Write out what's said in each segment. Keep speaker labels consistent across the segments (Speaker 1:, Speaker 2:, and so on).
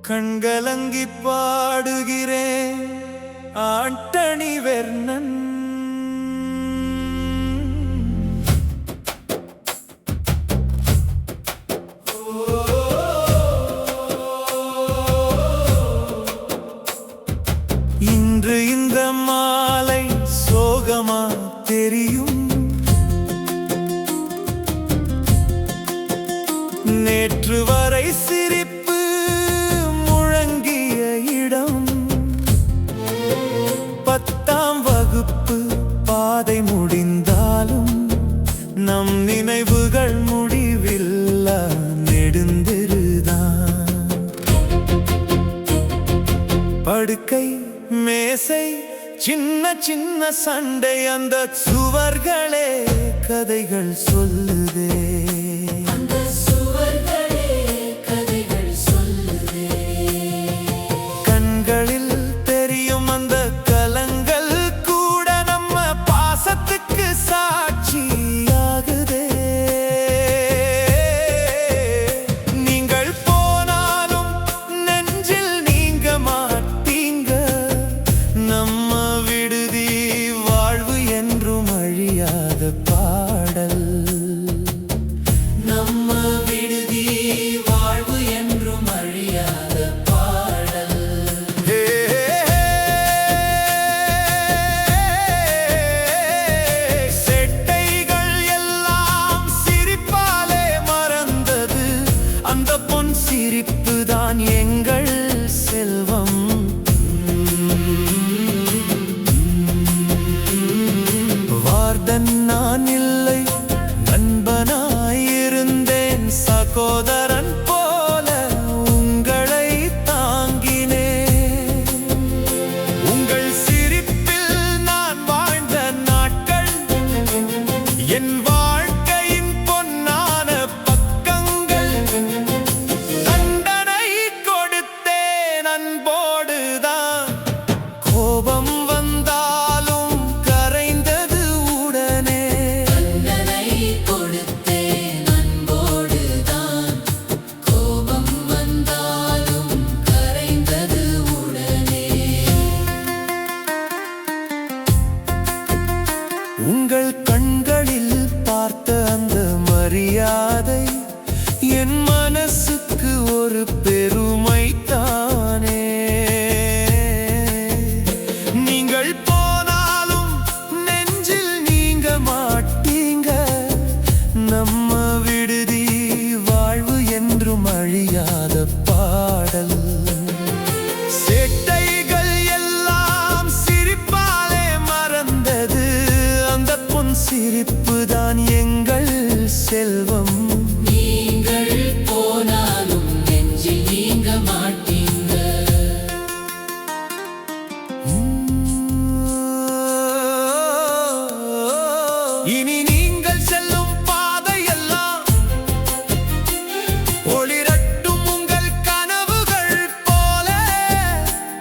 Speaker 1: கண்கலங்கி பாடுகிறேன் ஆண்டனி வெர்னன். இன்று இந்த மாலை சோகமா தெரியும், நேற்று வரை சிரிப்பு முழங்கிய இடம். 10ஆம் வகுப்பு பாதை முடிந்தாலும் நம் நினைவுகள் முடிவில்லா நெடுந்தெருதான். படுக்கை மேசை சின்ன சின்ன சண்டை, அந்த சுவர்களே கதைகள் சொல்லுதே. கண்களில் தெரியும் அந்த கலங்கள் கூட நம்ம பாசத்துக்கு சாட்சியாகுதே. நீங்கள் போனாலும் நெஞ்சில் நீங்க மாட்டீங்க, நம்ம விடுதி வாழ்வு என்றும் அழியாத பாடல். நம்ம விடுதி வாழ்வு என்றும் அழியாத பாடல். செட்டைகள் எல்லாம் சிரிப்பாலே மறந்தது, அந்த பொன் சிரிப்பு தான் எங்கள் செல்வம். வார்டன் நான் இல்லை, நண்பனாயிருந்தேன், சகோதரன் போல உங்களை தாங்கினேன். உங்கள் சிரிப்பில் நான் வாழ்ந்த நாட்கள் என் வாழ்க்கையின் பொன்னான பக்கங்கள். தண்டனை கொடுத்தேன் அன்போடுதான், கோபம் வந்தாலும் கரைந்தது உடனே. தண்டனை கொடுத்தேன் அன்போடுதான், கோபம் வந்தாலும் கரைந்தது உடனே. உங்கள் கண்களில் பார்த்த அந்த மரியாதை என் மனசுக்கு ஒரு பெருமை தானே. நீங்கள் போனாலும் நெஞ்சில் நீங்க மாட்டீங்க, நம்ம விடுதி வாழ்வு என்றும் அழியாத பாடல். சேட்டைகள் எல்லாம் சிரிப்பாலே மறந்தது, அந்த பொன் சிரிப்பு தான் எங்கள் செல்வம். நீங்கள் போனாலும் நெஞ்சில் நீங்க மாட்டீங்க. இனி நீங்கள் செல்லும் பாதையெல்லாம் ஒளிரட்டும் உங்கள் கனவுகள் போல.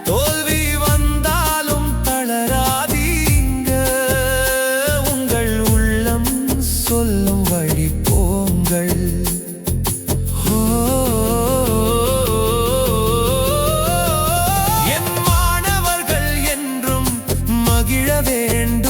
Speaker 1: தோல்வி வந்தாலும் தளராதீங்க, உங்கள் உள்ளம் சொல்லும் வழி போங்கள். என் மாணவர்கள் என்றும் மகிழ வேண்டும்.